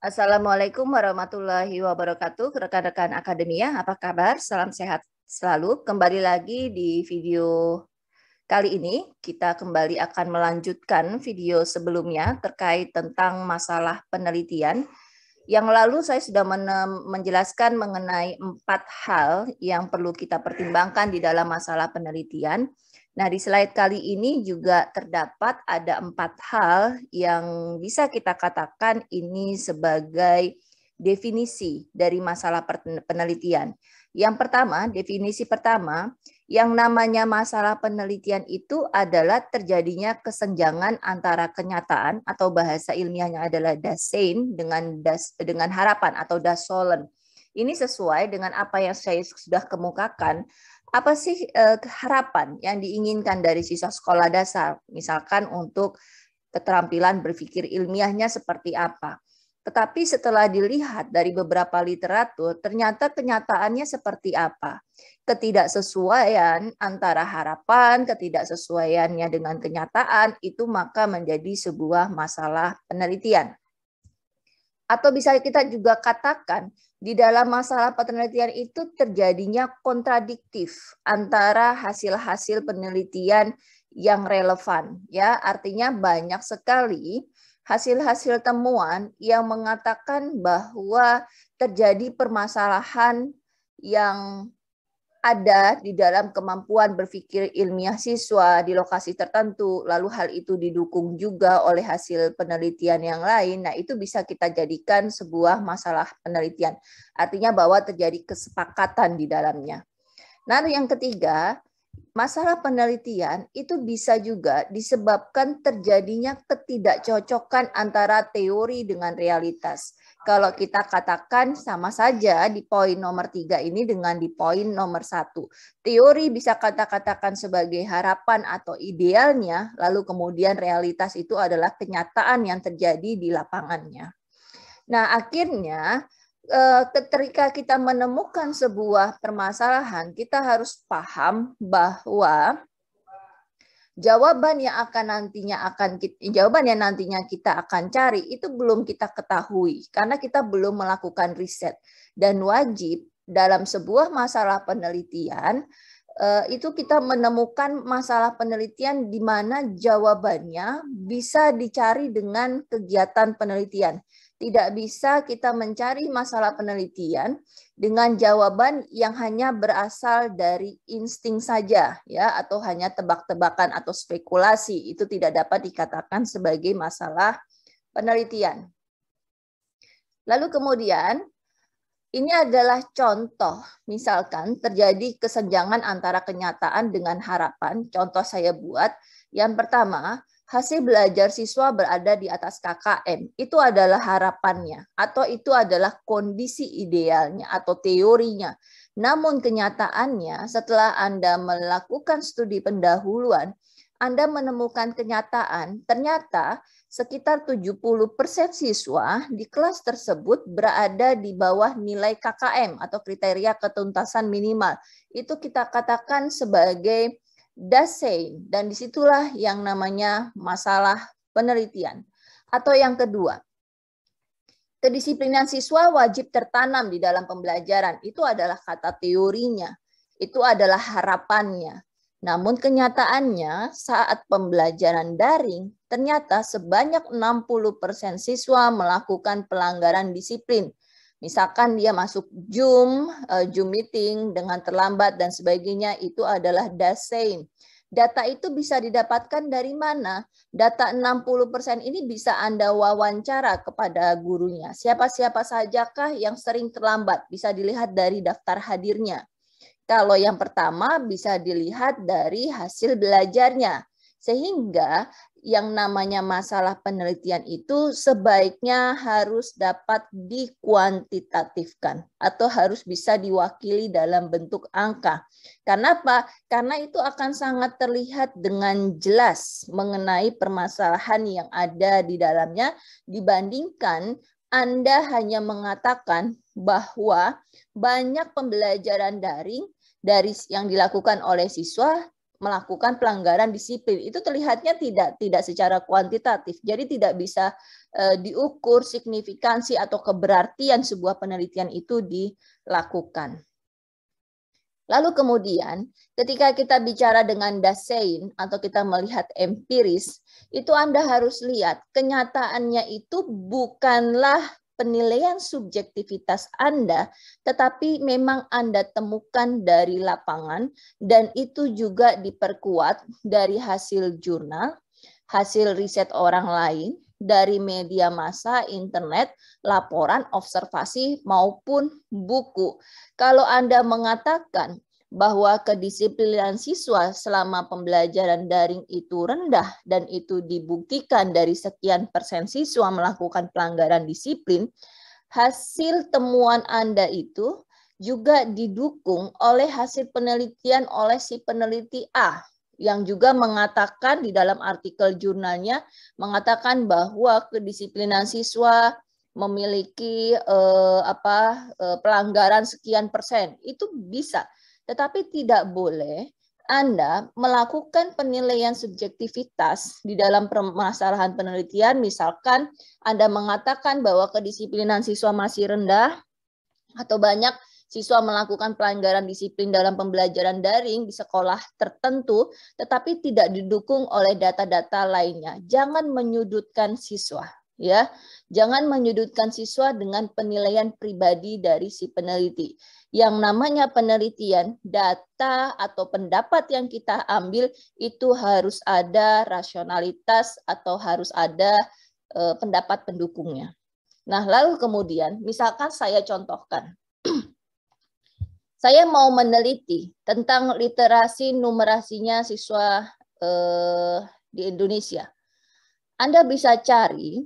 Assalamualaikum warahmatullahi wabarakatuh, rekan-rekan akademia, apa kabar? Salam sehat selalu. Kembali lagi di video kali ini, kita kembali akan melanjutkan video sebelumnya terkait tentang masalah penelitian. Yang lalu saya sudah menjelaskan mengenai 4 hal yang perlu kita pertimbangkan di dalam masalah penelitian. Nah, di slide kali ini juga terdapat ada 4 hal yang bisa kita katakan ini sebagai definisi dari masalah penelitian. Yang pertama, definisi pertama, yang namanya masalah penelitian itu adalah terjadinya kesenjangan antara kenyataan atau bahasa ilmiahnya adalah Dasein dengan harapan atau Dasollen. Ini sesuai dengan apa yang saya sudah kemukakan. Apa sih harapan yang diinginkan dari siswa sekolah dasar? Misalkan untuk keterampilan berpikir ilmiahnya seperti apa. Tetapi setelah dilihat dari beberapa literatur, ternyata kenyataannya seperti apa. Ketidaksesuaian antara harapan, ketidaksesuaiannya dengan kenyataan, itu maka menjadi sebuah masalah penelitian. Atau bisa kita juga katakan, di dalam masalah penelitian itu terjadinya kontradiktif antara hasil-hasil penelitian yang relevan. Ya, artinya banyak sekali hasil-hasil temuan yang mengatakan bahwa terjadi permasalahan yang ada di dalam kemampuan berpikir ilmiah siswa di lokasi tertentu, lalu hal itu didukung juga oleh hasil penelitian yang lain. Nah, itu bisa kita jadikan sebuah masalah penelitian. Artinya bahwa terjadi kesepakatan di dalamnya. Nah, yang ketiga, masalah penelitian itu bisa juga disebabkan terjadinya ketidakcocokan antara teori dengan realitas. Kalau kita katakan sama saja di poin nomor 3 ini dengan di poin nomor 1. Teori bisa katakan sebagai harapan atau idealnya, lalu kemudian realitas itu adalah kenyataan yang terjadi di lapangannya. Nah, akhirnya ketika kita menemukan sebuah permasalahan, kita harus paham bahwa jawaban yang nantinya kita akan cari itu belum kita ketahui karena kita belum melakukan riset. Dan wajib dalam sebuah masalah penelitian itu kita menemukan masalah penelitian di mana jawabannya bisa dicari dengan kegiatan penelitian. Tidak bisa kita mencari masalah penelitian dengan jawaban yang hanya berasal dari insting saja, ya, atau hanya tebak-tebakan atau spekulasi. Itu tidak dapat dikatakan sebagai masalah penelitian. Lalu kemudian ini adalah contoh, misalkan terjadi kesenjangan antara kenyataan dengan harapan. Contoh saya buat, yang pertama, hasil belajar siswa berada di atas KKM. Itu adalah harapannya, atau itu adalah kondisi idealnya, atau teorinya. Namun kenyataannya, setelah Anda melakukan studi pendahuluan, Anda menemukan kenyataan, ternyata sekitar 70% siswa di kelas tersebut berada di bawah nilai KKM atau kriteria ketuntasan minimal. Itu kita katakan sebagai Dasein, dan disitulah yang namanya masalah penelitian. Atau yang kedua, kedisiplinan siswa wajib tertanam di dalam pembelajaran. Itu adalah kata teorinya, itu adalah harapannya. Namun kenyataannya saat pembelajaran daring, ternyata sebanyak 60% siswa melakukan pelanggaran disiplin. Misalkan dia masuk Zoom meeting dengan terlambat dan sebagainya, itu adalah Dasein. Data itu bisa didapatkan dari mana? Data 60% ini bisa Anda wawancara kepada gurunya. Siapa-siapa sajakah yang sering terlambat? Bisa dilihat dari daftar hadirnya. Kalau yang pertama bisa dilihat dari hasil belajarnya. Sehingga yang namanya masalah penelitian itu sebaiknya harus dapat dikuantitatifkan atau harus bisa diwakili dalam bentuk angka. Karena apa? Karena itu akan sangat terlihat dengan jelas mengenai permasalahan yang ada di dalamnya dibandingkan Anda hanya mengatakan bahwa banyak pembelajaran daring dari yang dilakukan oleh siswa melakukan pelanggaran disiplin. Itu terlihatnya tidak secara kuantitatif. Jadi tidak bisa diukur signifikansi atau keberartian sebuah penelitian itu dilakukan. Lalu kemudian ketika kita bicara dengan Dasein atau kita melihat empiris, itu Anda harus lihat kenyataannya itu bukanlah penilaian subjektivitas Anda, tetapi memang Anda temukan dari lapangan dan itu juga diperkuat dari hasil jurnal, hasil riset orang lain, dari media massa, internet, laporan, observasi, maupun buku. Kalau Anda mengatakan bahwa kedisiplinan siswa selama pembelajaran daring itu rendah dan itu dibuktikan dari sekian persen siswa melakukan pelanggaran disiplin, hasil temuan Anda itu juga didukung oleh hasil penelitian oleh si peneliti A, yang juga mengatakan di dalam artikel jurnalnya, mengatakan bahwa kedisiplinan siswa memiliki pelanggaran sekian persen. Itu bisa, tetapi tidak boleh Anda melakukan penilaian subjektivitas di dalam permasalahan penelitian. Misalkan Anda mengatakan bahwa kedisiplinan siswa masih rendah atau banyak siswa melakukan pelanggaran disiplin dalam pembelajaran daring di sekolah tertentu, tetapi tidak didukung oleh data-data lainnya. Jangan menyudutkan siswa, ya. Jangan menyudutkan siswa dengan penilaian pribadi dari si peneliti. Yang namanya penelitian, data atau pendapat yang kita ambil itu harus ada rasionalitas atau harus ada pendapat pendukungnya. Nah, lalu kemudian, misalkan saya contohkan, saya mau meneliti tentang literasi numerasinya siswa di Indonesia. Anda bisa cari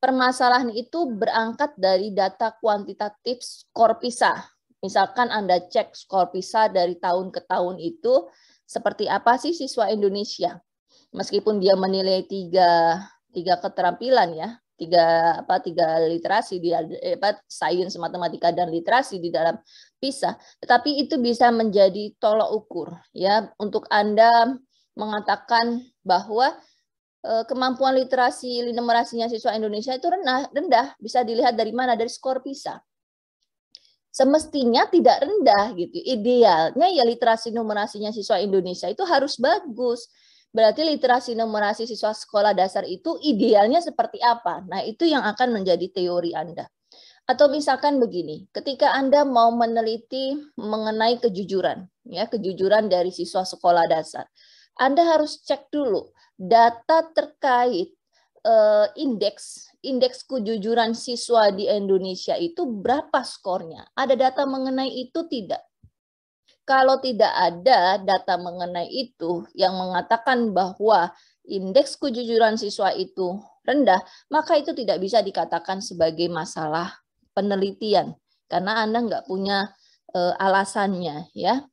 permasalahan itu berangkat dari data kuantitatif skor PISA. Misalkan Anda cek skor PISA dari tahun ke tahun itu seperti apa sih siswa Indonesia. Meskipun dia menilai tiga keterampilan ya, tiga literasi di sains, matematika dan literasi di dalam PISA, tetapi itu bisa menjadi tolok ukur ya untuk Anda mengatakan bahwa kemampuan literasi numerasinya siswa Indonesia itu rendah, bisa dilihat dari mana? Dari skor PISA. Semestinya tidak rendah gitu. Idealnya ya literasi numerasinya siswa Indonesia itu harus bagus. Berarti literasi numerasi siswa sekolah dasar itu idealnya seperti apa? Nah, itu yang akan menjadi teori Anda. Atau misalkan begini, ketika Anda mau meneliti mengenai kejujuran, ya, kejujuran dari siswa sekolah dasar, Anda harus cek dulu data terkait indeks kejujuran siswa di Indonesia itu berapa skornya? Ada data mengenai itu tidak? Kalau tidak ada data mengenai itu yang mengatakan bahwa indeks kejujuran siswa itu rendah, maka itu tidak bisa dikatakan sebagai masalah penelitian karena Anda nggak punya alasannya, ya.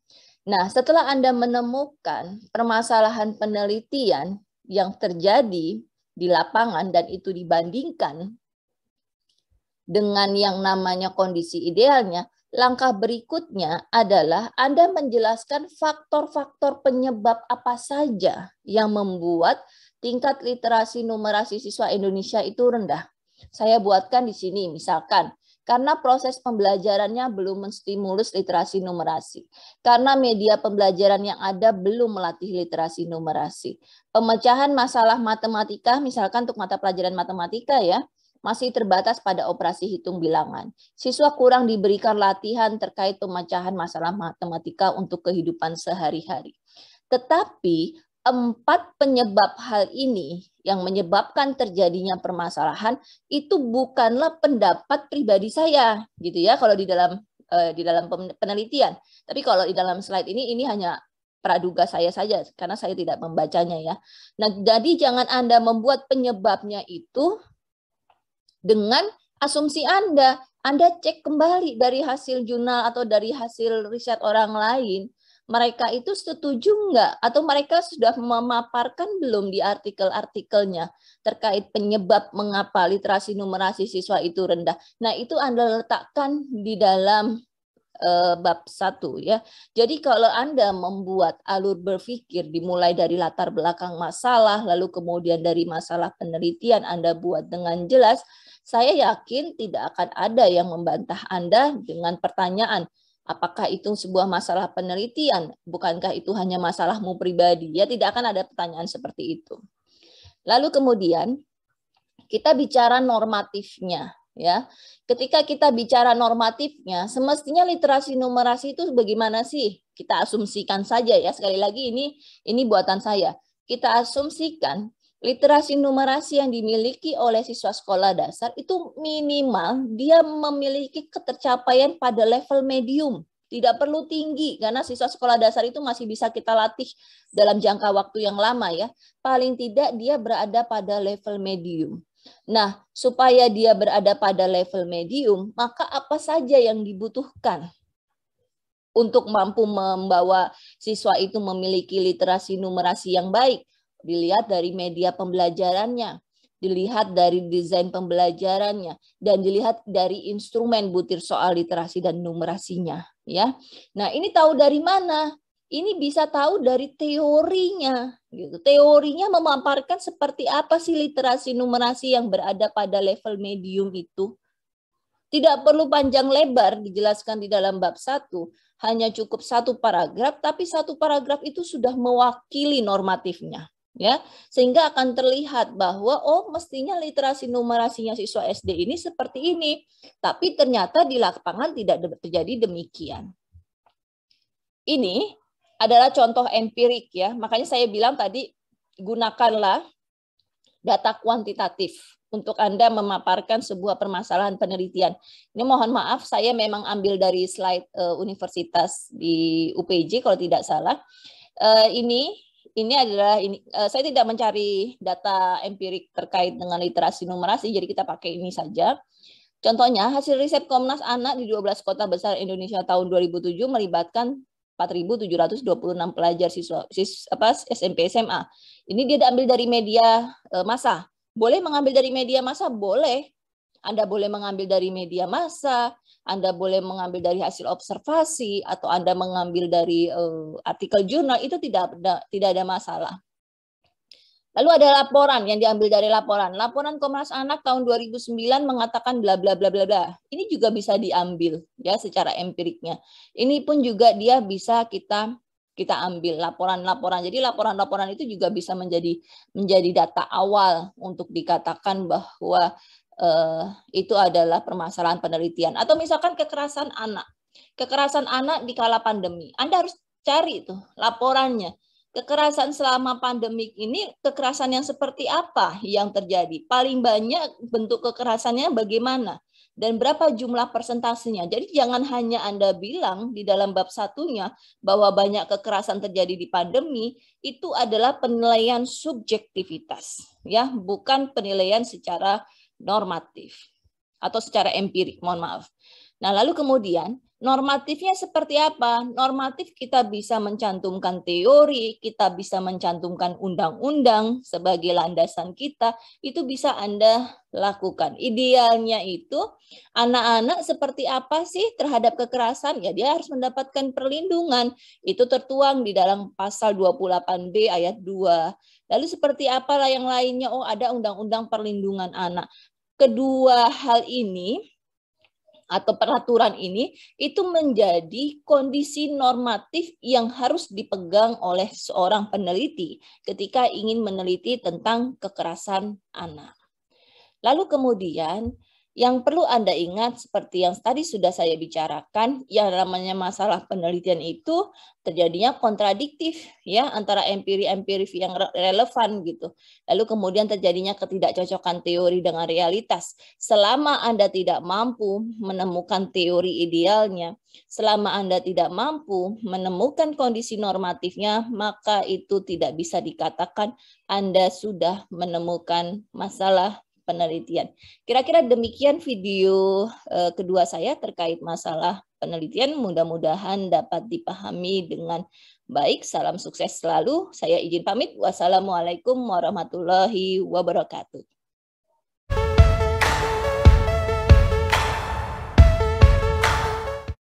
Nah, setelah Anda menemukan permasalahan penelitian yang terjadi di lapangan dan itu dibandingkan dengan yang namanya kondisi idealnya, langkah berikutnya adalah Anda menjelaskan faktor-faktor penyebab apa saja yang membuat tingkat literasi numerasi siswa Indonesia itu rendah. Saya buatkan di sini misalkan, karena proses pembelajarannya belum menstimulus literasi numerasi. Karena media pembelajaran yang ada belum melatih literasi numerasi. Pemecahan masalah matematika, misalkan untuk mata pelajaran matematika ya, masih terbatas pada operasi hitung bilangan. Siswa kurang diberikan latihan terkait pemecahan masalah matematika untuk kehidupan sehari-hari. Tetapi 4 penyebab hal ini yang menyebabkan terjadinya permasalahan itu bukanlah pendapat pribadi saya, gitu ya. Kalau di dalam penelitian. Tapi kalau di dalam slide ini hanya praduga saya saja karena saya tidak membacanya ya. Nah, jadi jangan Anda membuat penyebabnya itu dengan asumsi Anda. Anda cek kembali dari hasil jurnal atau dari hasil riset orang lain. Mereka itu setuju enggak? Atau mereka sudah memaparkan belum di artikel-artikelnya terkait penyebab mengapa literasi numerasi siswa itu rendah. Nah, itu Anda letakkan di dalam bab 1 ya. Jadi kalau Anda membuat alur berpikir dimulai dari latar belakang masalah, lalu kemudian dari masalah penelitian Anda buat dengan jelas, saya yakin tidak akan ada yang membantah Anda dengan pertanyaan, apakah itu sebuah masalah penelitian? Bukankah itu hanya masalahmu pribadi? Ya, tidak akan ada pertanyaan seperti itu. Lalu kemudian kita bicara normatifnya. Ya, ketika kita bicara normatifnya, semestinya literasi numerasi itu bagaimana sih? Kita asumsikan saja ya, sekali lagi ini buatan saya. Kita asumsikan literasi numerasi yang dimiliki oleh siswa sekolah dasar itu minimal dia memiliki ketercapaian pada level medium. Tidak perlu tinggi, karena siswa sekolah dasar itu masih bisa kita latih dalam jangka waktu yang lama ya. Paling tidak dia berada pada level medium. Nah, supaya dia berada pada level medium, maka apa saja yang dibutuhkan untuk mampu membawa siswa itu memiliki literasi numerasi yang baik? Dilihat dari media pembelajarannya, dilihat dari desain pembelajarannya, dan dilihat dari instrumen butir soal literasi dan numerasinya. Ya, nah ini tahu dari mana? Ini bisa tahu dari teorinya. Gitu. Teorinya memaparkan seperti apa sih literasi numerasi yang berada pada level medium itu. Tidak perlu panjang lebar dijelaskan di dalam bab 1. Hanya cukup satu paragraf, tapi satu paragraf itu sudah mewakili normatifnya. Ya, sehingga akan terlihat bahwa oh mestinya literasi numerasinya siswa SD ini seperti ini. Tapi ternyata di lapangan tidak terjadi demikian. Ini adalah contoh empirik ya. Makanya saya bilang tadi gunakanlah data kuantitatif untuk Anda memaparkan sebuah permasalahan penelitian. Ini mohon maaf saya memang ambil dari slide universitas di UPJ kalau tidak salah. Ini adalah saya tidak mencari data empirik terkait dengan literasi numerasi, jadi kita pakai ini saja. Contohnya hasil riset Komnas Anak di 12 kota besar Indonesia tahun 2007 melibatkan 4.726 pelajar siswa SMP SMA. Ini dia diambil dari media massa. Boleh mengambil dari media massa? Boleh. Anda boleh mengambil dari media massa, Anda boleh mengambil dari hasil observasi, atau Anda mengambil dari artikel jurnal, itu tidak ada masalah. Lalu ada laporan yang diambil dari laporan. Laporan Komnas Anak tahun 2009 mengatakan bla bla bla bla bla. Ini juga bisa diambil ya secara empiriknya. Ini pun juga dia bisa kita ambil laporan-laporan. Jadi laporan-laporan itu juga bisa menjadi data awal untuk dikatakan bahwa itu adalah permasalahan penelitian. Atau misalkan kekerasan anak. Kekerasan anak di kala pandemi. Anda harus cari itu laporannya. Kekerasan selama pandemik ini, kekerasan yang seperti apa yang terjadi? Paling banyak bentuk kekerasannya bagaimana? Dan berapa jumlah persentasenya? Jadi jangan hanya Anda bilang di dalam bab satunya bahwa banyak kekerasan terjadi di pandemi, itu adalah penilaian subjektivitas, ya, bukan penilaian secara normatif atau secara empirik, mohon maaf. Nah, lalu kemudian normatifnya seperti apa? Normatif kita bisa mencantumkan teori, kita bisa mencantumkan undang-undang sebagai landasan kita, itu bisa Anda lakukan. Idealnya itu anak-anak seperti apa sih terhadap kekerasan? Ya dia harus mendapatkan perlindungan. Itu tertuang di dalam pasal 28B ayat 2. Lalu seperti apalah yang lainnya? Oh, ada undang-undang perlindungan anak. Kedua hal ini atau peraturan ini itu menjadi kondisi normatif yang harus dipegang oleh seorang peneliti ketika ingin meneliti tentang kekerasan anak. Lalu kemudian yang perlu Anda ingat seperti yang tadi sudah saya bicarakan, yang namanya masalah penelitian itu terjadinya kontradiktif ya antara empiri-empiri yang relevan gitu. Lalu kemudian terjadinya ketidakcocokan teori dengan realitas. Selama Anda tidak mampu menemukan teori idealnya, selama Anda tidak mampu menemukan kondisi normatifnya, maka itu tidak bisa dikatakan Anda sudah menemukan masalah penelitian. Kira-kira demikian video kedua saya terkait masalah penelitian. Mudah-mudahan dapat dipahami dengan baik. Salam sukses selalu. Saya izin pamit. Wassalamualaikum warahmatullahi wabarakatuh.